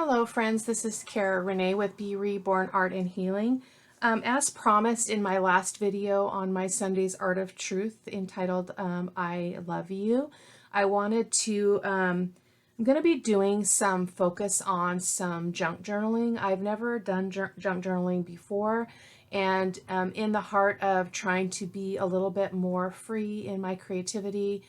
Hello friends, this is Cara-Renee with B.Reborn Art and Healing. As promised in my last video on my Sunday's Art of Truth entitled I Love You, I wanted to, I'm going to be doing some focus on some junk journaling. I've never done junk journaling before, and in the heart of trying to be a little bit more free in my creativity,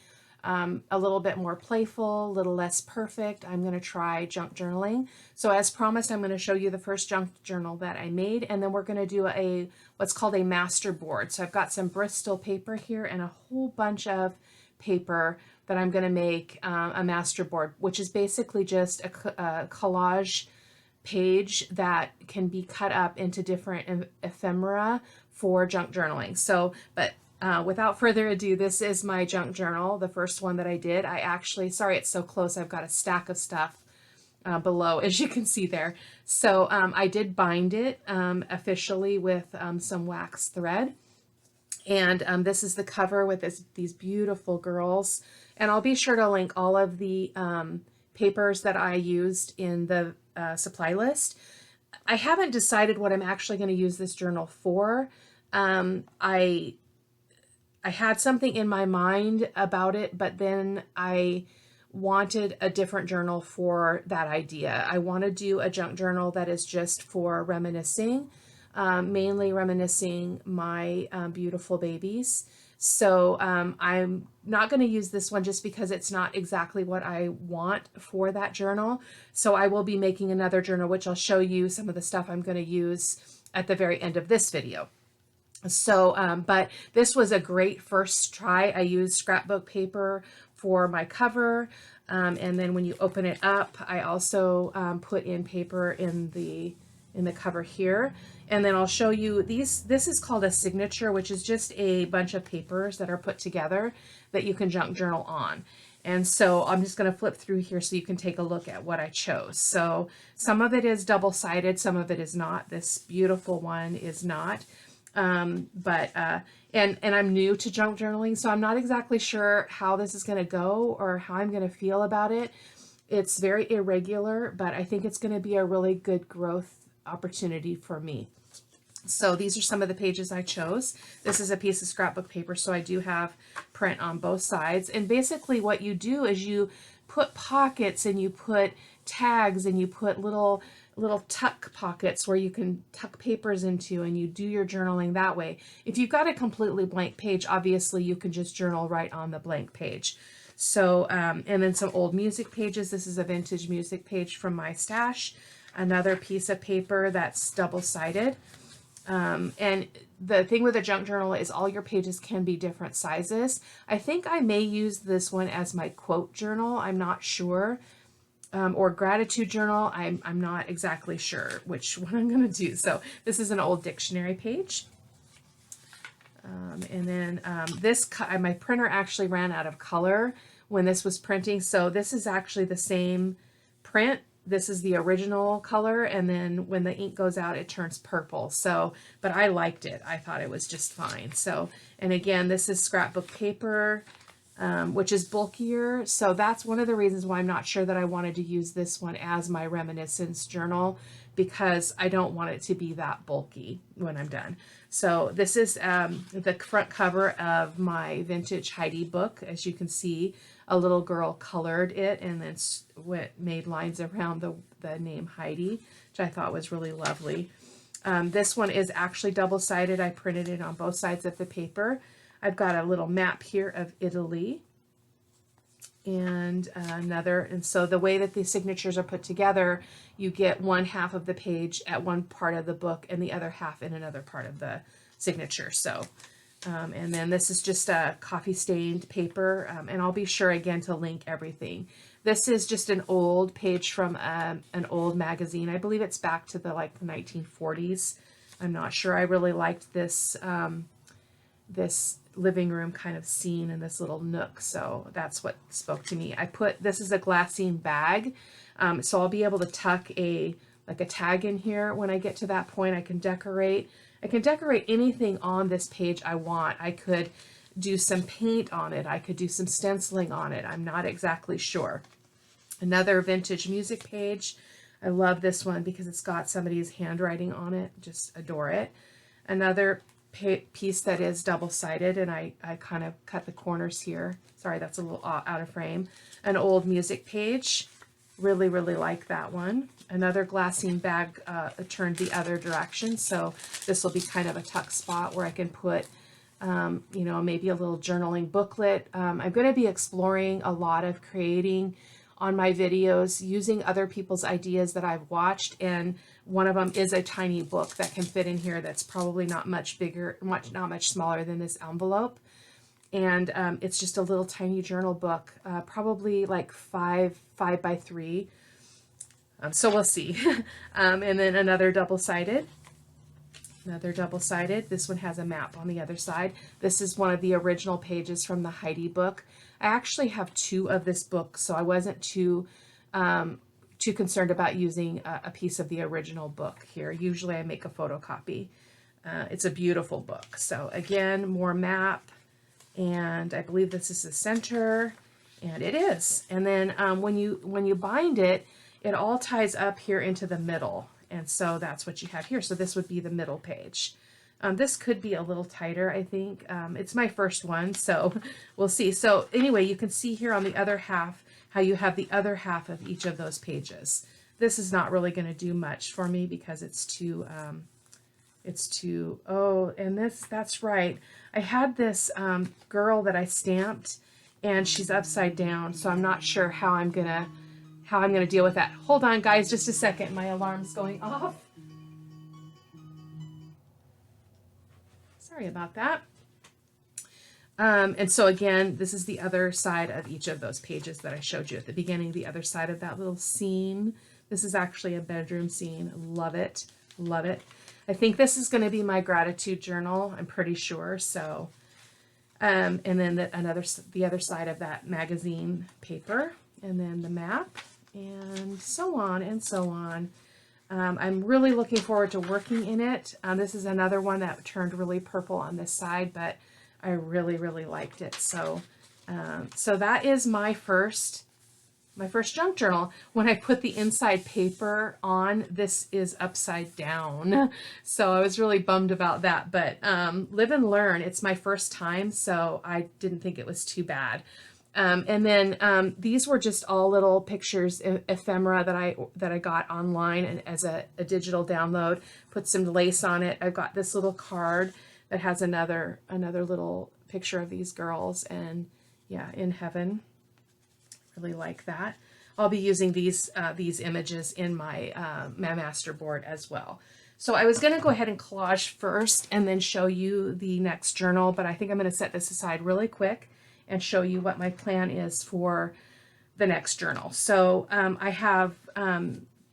a little bit more playful, a little less perfect, I'm going to try junk journaling. So as promised, I'm going to show you the first junk journal that I made, and then we're going to do what's called a master board. So I've got some Bristol paper here and a whole bunch of paper that I'm going to make a master board, which is basically just a collage page that can be cut up into different ephemera for junk journaling. So, without further ado, this is my junk journal, the first one that I did. Sorry it's so close, I've got a stack of stuff below, as you can see there. So I did bind it officially with some wax thread. And this is the cover with these beautiful girls. And I'll be sure to link all of the papers that I used in the supply list. I haven't decided what I'm actually going to use this journal for. I had something in my mind about it, but then I wanted a different journal for that idea. I want to do a junk journal that is just for reminiscing, mainly reminiscing my beautiful babies. So I'm not going to use this one just because it's not exactly what I want for that journal. So I will be making another journal, which I'll show you some of the stuff I'm going to use at the very end of this video. So, but this was a great first try. I used scrapbook paper for my cover. And then when you open it up, I also put in paper in the cover here. And then I'll show you this is called a signature, which is just a bunch of papers that are put together that you can junk journal on. And so I'm just going to flip through here so you can take a look at what I chose. So some of it is double-sided, some of it is not. This beautiful one is not. And I'm new to junk journaling, so I'm not exactly sure how this is going to go or how I'm going to feel about it. It's very irregular, but I think it's going to be a really good growth opportunity for me. So these are some of the pages I chose. This is a piece of scrapbook paper, so I do have print on both sides. And basically what you do is you put pockets and you put tags and you put little tuck pockets where you can tuck papers into, and you do your journaling that way. If you've got a completely blank page, obviously you can just journal right on the blank page. So, and then some old music pages. This is a vintage music page from my stash. Another piece of paper that's double-sided. And the thing with a junk journal is all your pages can be different sizes. I think I may use this one as my quote journal. I'm not sure. Or gratitude journal. I'm not exactly sure which one I'm going to do. So this is an old dictionary page. And then my printer actually ran out of color when this was printing. So this is actually the same print. This is the original color. And then when the ink goes out, it turns purple. So, but I liked it. I thought it was just fine. So, and again, this is scrapbook paper. Which is bulkier. So that's one of the reasons why I'm not sure that I wanted to use this one as my reminiscence journal, because I don't want it to be that bulky when I'm done. So this is the front cover of my vintage Heidi book. As you can see, a little girl colored it and then made lines around the name Heidi, which I thought was really lovely. This one is actually double-sided. I printed it on both sides of the paper. I've got a little map here of Italy and and so the way that these signatures are put together, you get one half of the page at one part of the book and the other half in another part of the signature. So, and then this is just a coffee stained paper, and I'll be sure again to link everything. This is just an old page from an old magazine. I believe it's back to the 1940s. I'm not sure. I really liked this this living room kind of scene in this little nook, so that's what spoke to me. This is a glassine bag, so I'll be able to tuck a tag in here when I get to that point. I can decorate anything on this page I want. I could do some paint on it. I could do some stenciling on it. I'm not exactly sure. Another vintage music page. I love this one because it's got somebody's handwriting on it. Just adore it. Another piece that is double-sided, and I kind of cut the corners here. Sorry, that's a little out of frame. An old music page. Really, really like that one. Another glassine bag turned the other direction, so this will be kind of a tuck spot where I can put, you know, maybe a little journaling booklet. I'm going to be exploring a lot of creating on my videos using other people's ideas that I've watched, and one of them is a tiny book that can fit in here that's probably not much bigger, not much smaller than this envelope. And it's just a little tiny journal book, probably like 5 by 3. So we'll see. And then another double-sided. This one has a map on the other side. This is one of the original pages from the Heidi book. I actually have 2 of this book, so I wasn't too concerned about using a piece of the original book here. Usually I make a photocopy. It's a beautiful book. So again, more map, and I believe this is the center, and it is. And then when you bind it, it all ties up here into the middle. And so that's what you have here. So this would be the middle page. This could be a little tighter, I think. It's my first one, so we'll see. So anyway, you can see here on the other half how you have the other half of each of those pages. This is not really going to do much for me because it's too, oh, and that's right. I had this girl that I stamped, and she's upside down, so I'm not sure how I'm gonna deal with that. Hold on, guys, just a second. My alarm's going off. Sorry about that. And so again, this is the other side of each of those pages that I showed you at the beginning, the other side of that little scene. This is actually a bedroom scene. Love it. Love it. I think this is going to be my gratitude journal. I'm pretty sure. So, and then the other side of that magazine paper, and then the map, and so on and so on. I'm really looking forward to working in it. This is another one that turned really purple on this side, but I really, really liked it. So, so that is my first junk journal. When I put the inside paper on, this is upside down. So I was really bummed about that, but live and learn. It's my first time, so I didn't think it was too bad. And then these were just all little pictures, ephemera that I got online and as a digital download. Put some lace on it. I've got this little card that has another little picture of these girls, and yeah, in heaven. Really like that. I'll be using these images in my my master board as well. So I was going to go ahead and collage first and then show you the next journal, but I think I'm going to set this aside really quick and show you what my plan is for the next journal. So I have,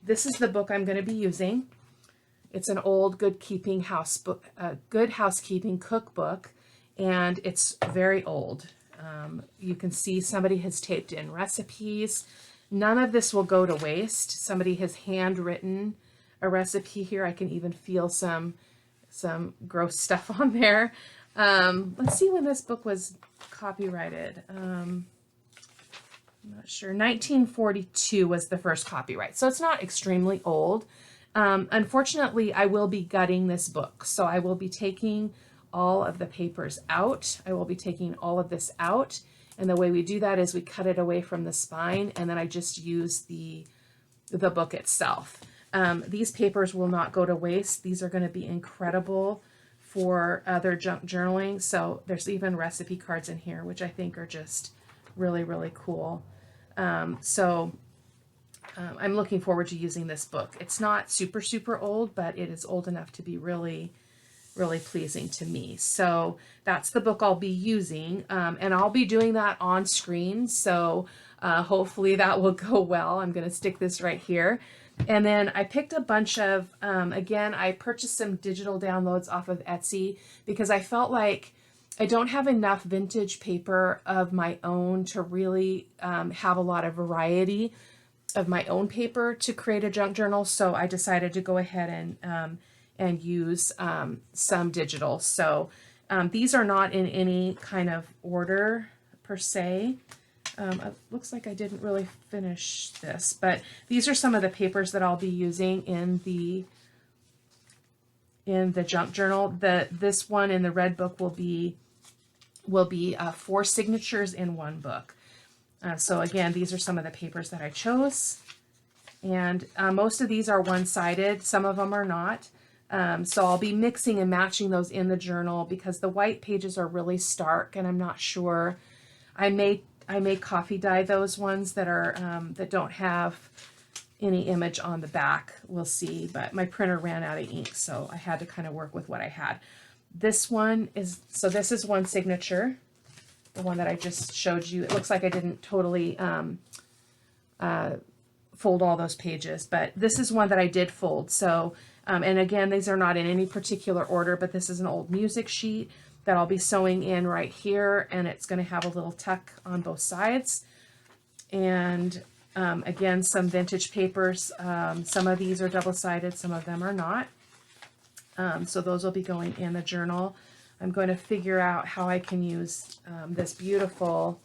this is the book I'm going to be using. It's an old Good Housekeeping cookbook, and it's very old. You can see somebody has taped in recipes. None of this will go to waste. Somebody has handwritten a recipe here. I can even feel some gross stuff on there. Let's see when this book was copyrighted. I'm not sure. 1942 was the first copyright, so it's not extremely old. Unfortunately, I will be gutting this book, so I will be taking all of the papers out. I will be taking all of this out, and the way we do that is we cut it away from the spine, and then I just use the book itself. These papers will not go to waste. These are going to be incredible for other junk journaling. So there's even recipe cards in here, which I think are just really, really cool. I'm looking forward to using this book. It's not super, super old, but it is old enough to be really, really pleasing to me. So that's the book I'll be using, and I'll be doing that on screen. So hopefully that will go well. I'm going to stick this right here. And then I picked a bunch of, again, I purchased some digital downloads off of Etsy because I felt like I don't have enough vintage paper of my own to really have a lot of variety of my own paper to create a junk journal. So I decided to go ahead and use some digital. So these are not in any kind of order per se. It looks like I didn't really finish this, but these are some of the papers that I'll be using in the junk journal. This one in the red book will be 4 signatures in one book. So again, these are some of the papers that I chose, and most of these are one-sided. Some of them are not. So I'll be mixing and matching those in the journal because the white pages are really stark, and I'm not sure. I may coffee dye those ones that are that don't have any image on the back. We'll see, but my printer ran out of ink, so I had to kind of work with what I had. This one is, so this is one signature, the one that I just showed you. It looks like I didn't totally fold all those pages, but this is one that I did fold. So, and again, these are not in any particular order, but this is an old music sheet that I'll be sewing in right here, and it's going to have a little tuck on both sides. And again, some vintage papers. Some of these are double-sided, some of them are not. So those will be going in the journal. I'm going to figure out how I can use this beautiful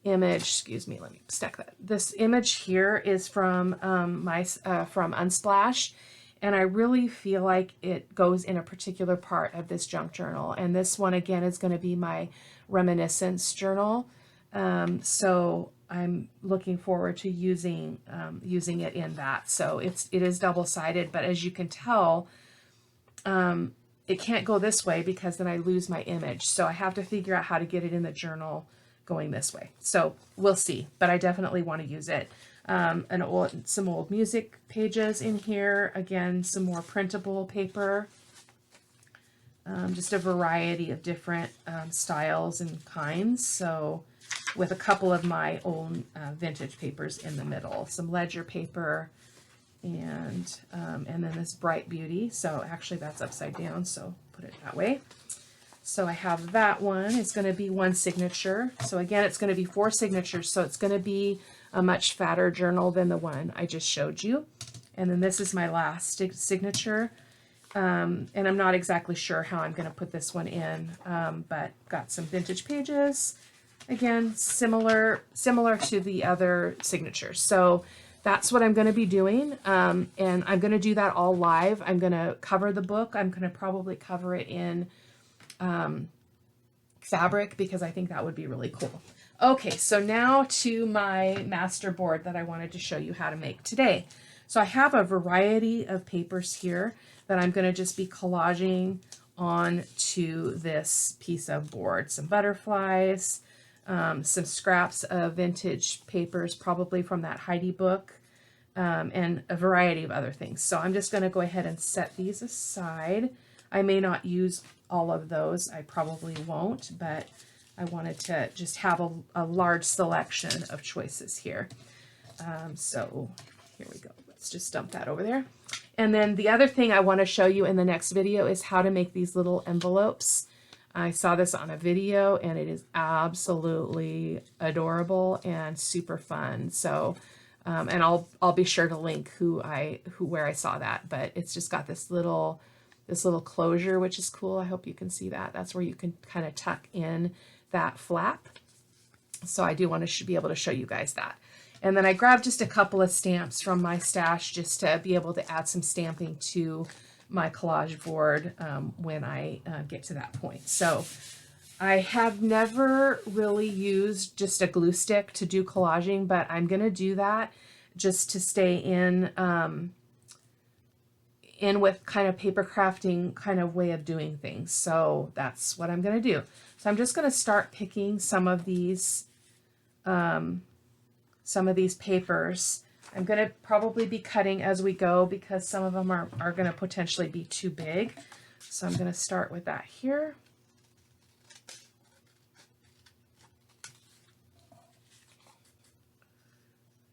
image. Excuse me, let me stack that. This image here is from from Unsplash, and I really feel like it goes in a particular part of this junk journal. And this one again is going to be my reminiscence journal. So I'm looking forward to using it in that. So it is double-sided, but as you can tell, it can't go this way because then I lose my image. So I have to figure out how to get it in the journal going this way. So we'll see, but I definitely want to use it. Some old music pages in here. Again, some more printable paper. Just a variety of different styles and kinds. So with a couple of my own vintage papers in the middle. Some ledger paper and then this Bright Beauty. So actually that's upside down, so put it that way. So I have that one. It's going to be one signature. So again, it's going to be 4 signatures. So it's going to be a much fatter journal than the one I just showed you. And then this is my last signature. And I'm not exactly sure how I'm going to put this one in, but got some vintage pages. Again, similar to the other signatures. So that's what I'm going to be doing. And I'm going to do that all live. I'm going to cover the book. I'm going to probably cover it in fabric because I think that would be really cool. Okay, so now to my master board that I wanted to show you how to make today. So I have a variety of papers here that I'm going to just be collaging onto this piece of board. Some butterflies, some scraps of vintage papers, probably from that Heidi book, and a variety of other things. So I'm just going to go ahead and set these aside. I may not use all of those. I probably won't, but I wanted to just have a large selection of choices here. So here we go. Let's just dump that over there. And then the other thing I want to show you in the next video is how to make these little envelopes. I saw this on a video and it is absolutely adorable and super fun. So, and I'll be sure to link where I saw that, but it's just got this little closure, which is cool. I hope you can see that. That's where you can kind of tuck in that flap. So I do want to be able to show you guys that. And then I grabbed just a couple of stamps from my stash just to be able to add some stamping to my collage board when I get to that point. So I have never really used just a glue stick to do collaging, but I'm going to do that just to stay in with kind of paper crafting kind of way of doing things. So that's what I'm going to do. So I'm just going to start picking some of these papers. I'm going to probably be cutting as we go because some of them are going to potentially be too big. So I'm going to start with that here.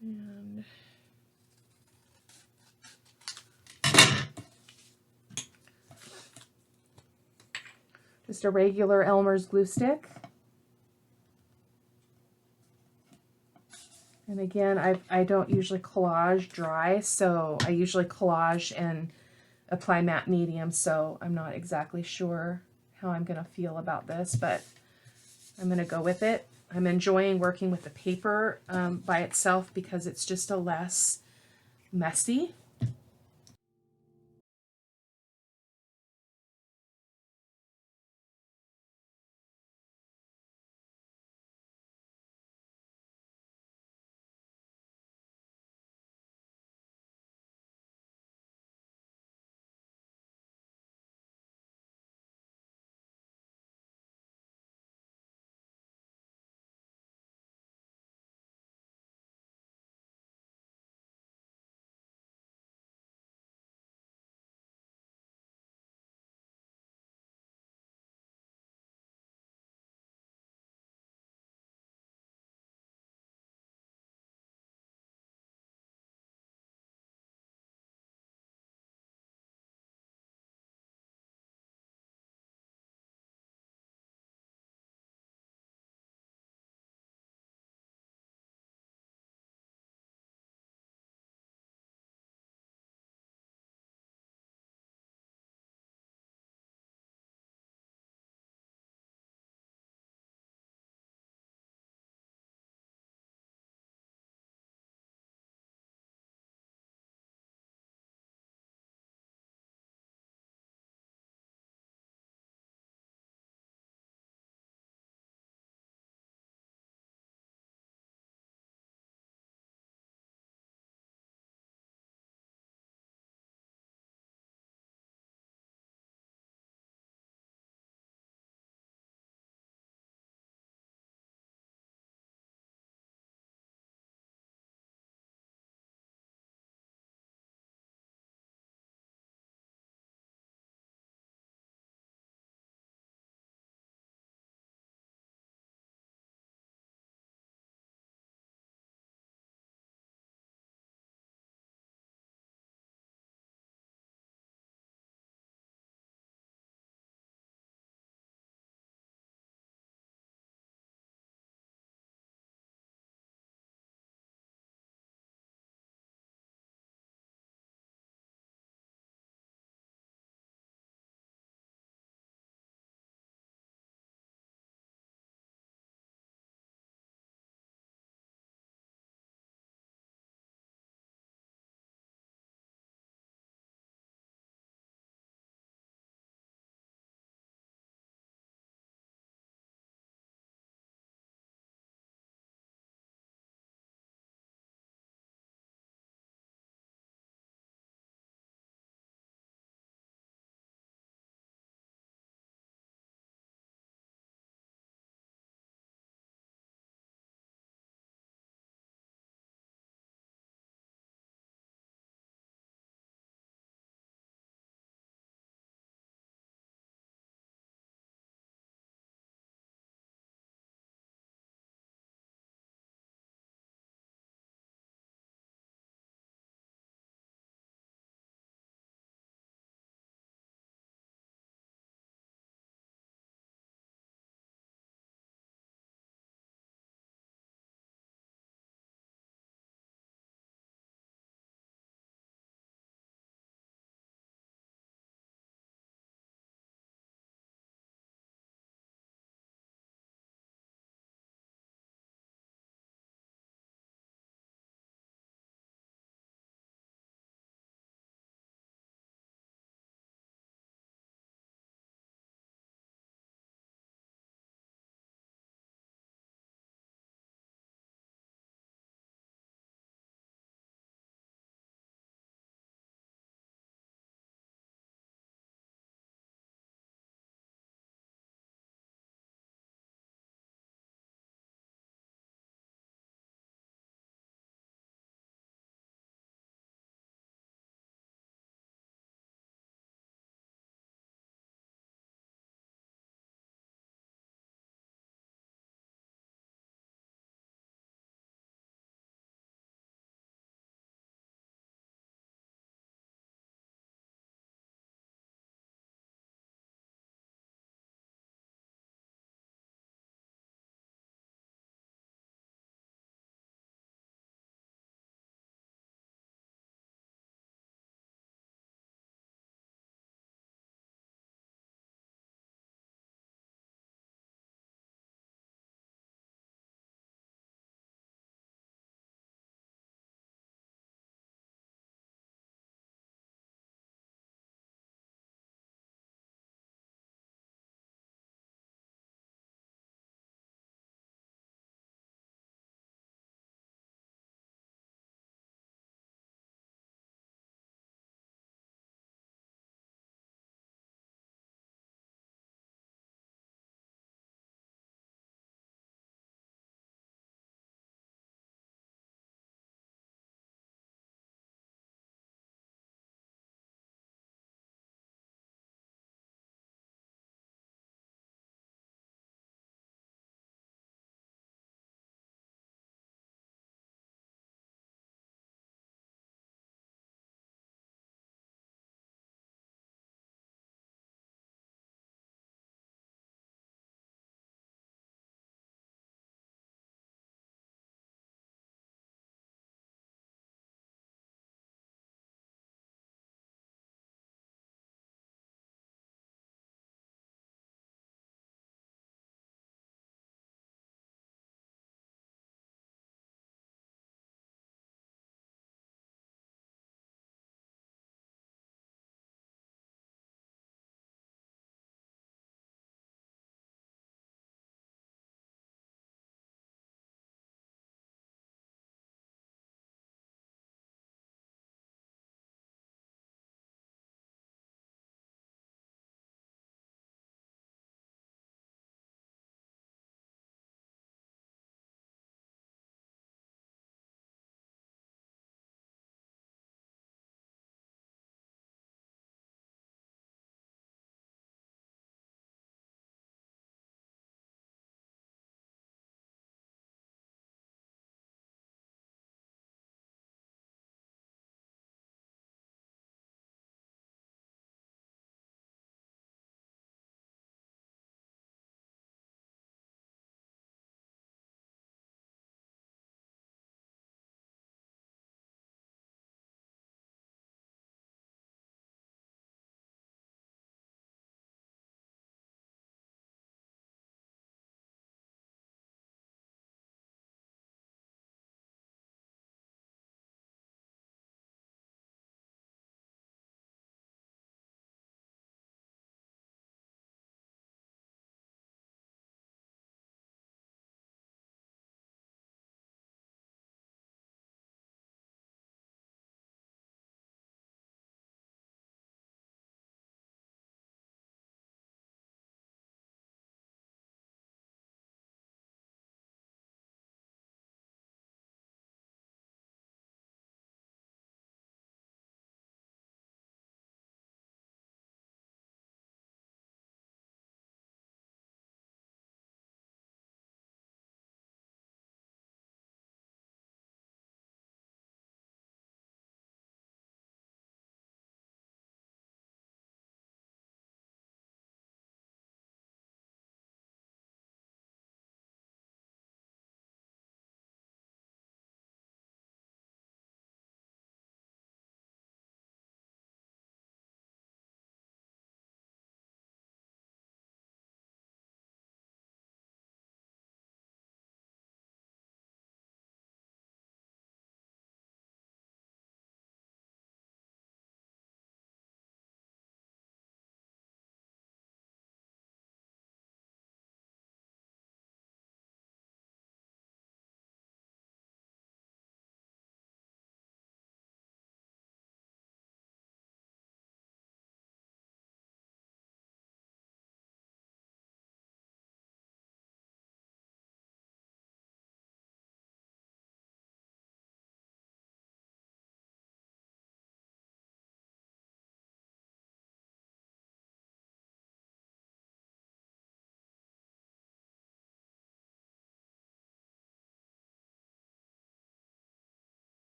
And just a regular Elmer's glue stick. And again, I don't usually collage dry, so I usually collage and apply matte medium, so I'm not exactly sure how I'm going to feel about this, but I'm going to go with it. I'm enjoying working with the paper by itself because it's just a less messy.